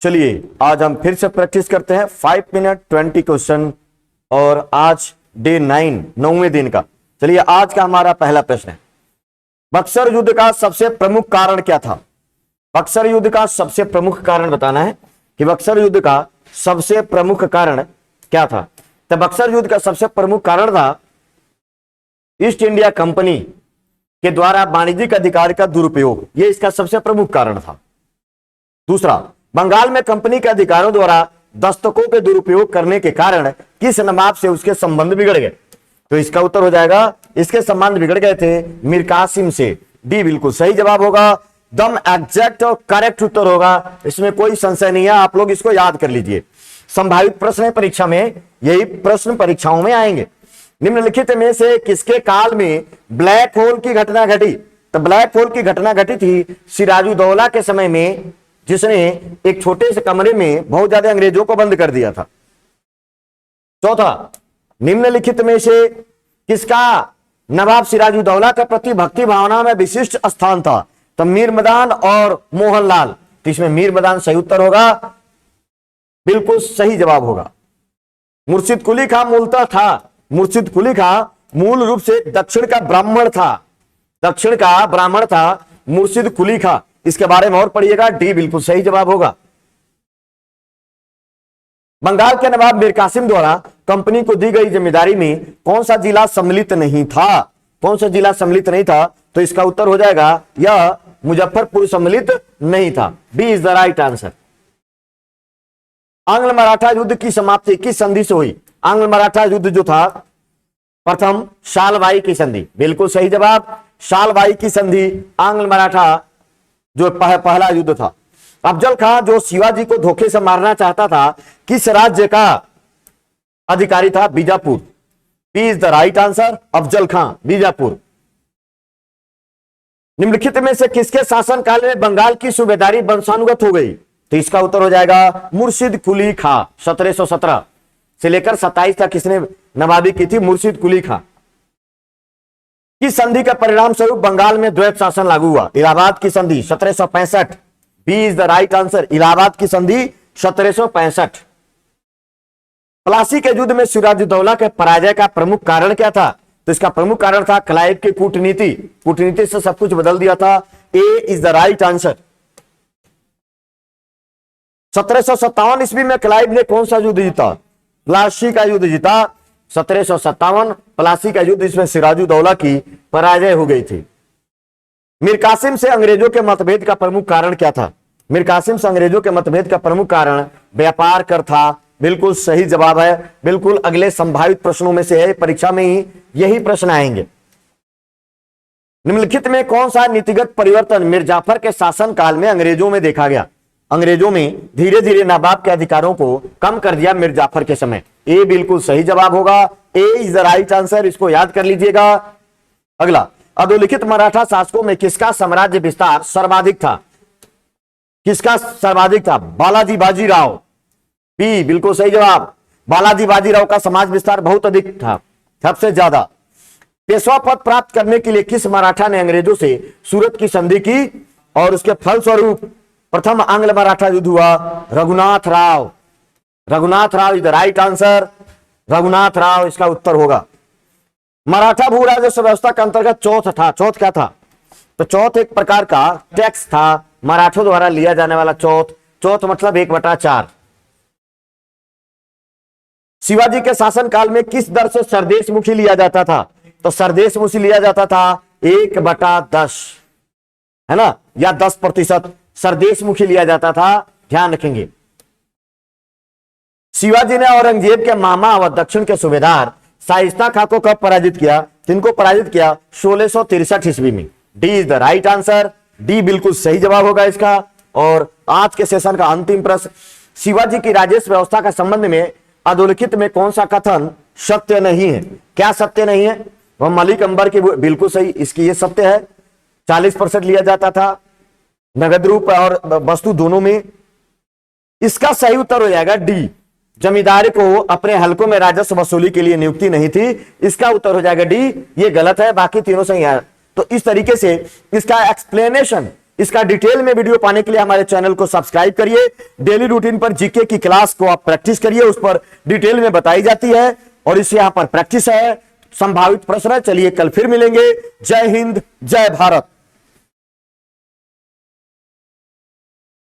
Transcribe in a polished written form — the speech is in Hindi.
चलिए आज हम फिर से प्रैक्टिस करते हैं 5 मिनट 20 क्वेश्चन और आज डे 9 9वें दिन का। चलिए आज का हमारा पहला प्रश्न है, बक्सर युद्ध का सबसे प्रमुख कारण क्या था। बक्सर युद्ध का सबसे प्रमुख कारण बताना है कि बक्सर युद्ध का सबसे प्रमुख कारण क्या था। तो बक्सर युद्ध का सबसे प्रमुख कारण था ईस्ट इंडिया कंपनी के द्वारा वाणिज्यिक अधिकार का दुरुपयोग, यह इसका सबसे प्रमुख कारण था। दूसरा, बंगाल में कंपनी के अधिकारों द्वारा दस्तकों के दुरुपयोग करने के कारण किस नवाब से उसके संबंध बिगड़ गए। तो इसका उत्तर हो जाएगा, इसके संबंध बिगड़ गए थे मीर कासिम से। डी बिल्कुल सही जवाब होगा, दम एग्जैक्ट और करेक्ट उत्तर होगा, इसमें कोई संशय नहीं है। आप लोग इसको याद कर लीजिए, संभावित प्रश्न है परीक्षा में, यही प्रश्न परीक्षाओं में आएंगे। निम्नलिखित में से किसके काल में ब्लैक होल की घटना घटी। तो ब्लैक होल की घटना घटी थी सिराजुद्दौला के समय में, जिसने एक छोटे से कमरे में बहुत ज्यादा अंग्रेजों को बंद कर दिया था। चौथा, निम्नलिखित में से किसका नवाब सिराजुद्दौला के प्रति भक्ति भावना में विशिष्ट स्थान था। तो मीरमदान और मोहनलाल। तो इसमें मीरमदान सही उत्तर होगा, बिल्कुल सही जवाब होगा। मुर्शिद कुली खां मूलतः था, मुर्शिद कुली खां मूल रूप से दक्षिण का ब्राह्मण था, दक्षिण का ब्राह्मण था मुर्शिद कुली खां। इसके बारे में और पढ़िएगा, डी बिल्कुल सही जवाब होगा। बंगाल के नवाब मीर कासिम द्वारा कंपनी को दी गई जिम्मेदारी में कौन सा जिला सम्मिलित नहीं था। कौन सा जिला सम्मिलित नहीं था। तो इसका उत्तर हो जाएगा यह मुजफ्फरपुर सम्मिलित नहीं था। B is the right answer. आंग्ल मराठा युद्ध की समाप्ति किस संधि से हुई। आंग्ल मराठा युद्ध जो था प्रथम शालवाई की संधि, बिल्कुल सही जवाब, शालवाई की संधि आंग्ल मराठा जो पहला युद्ध था। अफजल खां जो शिवाजी को धोखे से मारना चाहता था, किस राज्य का अधिकारी था। Bijapur. B is the right answer, Afzal Khan Bijapur. निम्नलिखित में से किसके शासनकाल में बंगाल की सूबेदारी वंशानुगत हो गई। तो इसका उत्तर हो जाएगा मुर्शिद कुली खां। 1717 से लेकर 27 तक किसने नवाबी की थी, मुर्शिद कुली खां। किस संधि के परिणाम स्वरूप बंगाल में द्वैत शासन लागू हुआ। इलाहाबाद की संधि 1765। B is the right answer, Allahabad की संधि 1765। प्लासी के युद्ध में सिराजुद्दौला के पराजय का प्रमुख कारण क्या था। तो इसका प्रमुख कारण था क्लाइव की कूटनीति, कूटनीति से सब कुछ बदल दिया था। ए इज द राइट आंसर। 1757 ईस्वी में क्लाइव ने कौन सा युद्ध जीता। प्लासी का युद्ध जीता 1757, प्लासी का युद्ध, इसमें सिराजुद्दौला की पराजय हो गई थी। मीर कासिम से अंग्रेजों के मतभेद का प्रमुख कारण क्या था। मीर कासिम से अंग्रेजों के मतभेद का प्रमुख कारण व्यापार कर था, बिल्कुल सही जवाब है। बिल्कुल अगले संभावित प्रश्नों में से है, परीक्षा में ही यही प्रश्न आएंगे। निम्नलिखित में कौन सा नीतिगत परिवर्तन मीर जाफर के शासनकाल में अंग्रेजों में देखा गया। अंग्रेजों में धीरे धीरे नवाब के अधिकारों को कम कर दिया मीर जाफर के समय। ए बिल्कुल सही जवाब होगा, ए इज द राइट आंसर, इसको याद कर लीजिएगा। अगला, अधोलिखित मराठा शासकों में किसका साम्राज्य विस्तार सर्वाधिक था। किसका सर्वाधिक था। बालाजी बाजीराव। बी बिल्कुल सही जवाब, बालाजी बाजीराव का समाज विस्तार बहुत अधिक था, सबसे ज्यादा। पेशवा पद प्राप्त करने के लिए किस मराठा ने अंग्रेजों से सूरत की संधि की और उसके फलस्वरूप प्रथम आंग्ल मराठा युद्ध हुआ। Raghunath Rao. Raghunath Rao is the right answer, Raghunath Rao इसका उत्तर होगा। मराठा भू राजस्व व्यवस्था के अंतर्गत चौथ था। चौथ क्या था। तो चौथ एक प्रकार का टैक्स था, मराठों द्वारा लिया जाने वाला चौथ। चौथ मतलब 1/4। शिवाजी के शासनकाल में किस दर से सरदेश मुखी लिया जाता था। तो सरदेश मुखी लिया जाता था 1/10, है ना, या 10% सरदेश मुखी लिया जाता था, ध्यान रखेंगे। शिवाजी ने औरंगजेब के मामा व दक्षिण के सूबेदार शाइस्ता खां को कब पराजित किया। किनको पराजित किया। 1663 ईस्वी में। D is the right answer, D बिल्कुल सही जवाब होगा इसका। और आज के सेशन का अंतिम प्रश्न, शिवाजी की राजस्व व्यवस्था का संबंध में अधोलिखित में कौन सा कथन सत्य नहीं है। क्या सत्य नहीं है। वह मलिक अंबर की, बिल्कुल सही, इसकी ये सत्य है। 40% लिया जाता था, नगद रूप और वस्तु दोनों में। इसका सही उत्तर हो जाएगा डी, जमींदार को अपने हलकों में राजस्व वसूली के लिए नियुक्ति नहीं थी। इसका उत्तर हो जाएगा डी, ये गलत है, बाकी तीनों सही है। तो इस तरीके से इसका एक्सप्लेनेशन इसका डिटेल में वीडियो पाने के लिए हमारे चैनल को सब्सक्राइब करिए। डेली रूटीन पर जीके की क्लास को आप प्रैक्टिस करिए, उस पर डिटेल में बताई जाती है और इससे यहां पर प्रैक्टिस है, संभावित प्रश्न है। चलिए कल फिर मिलेंगे। जय हिंद, जय भारत।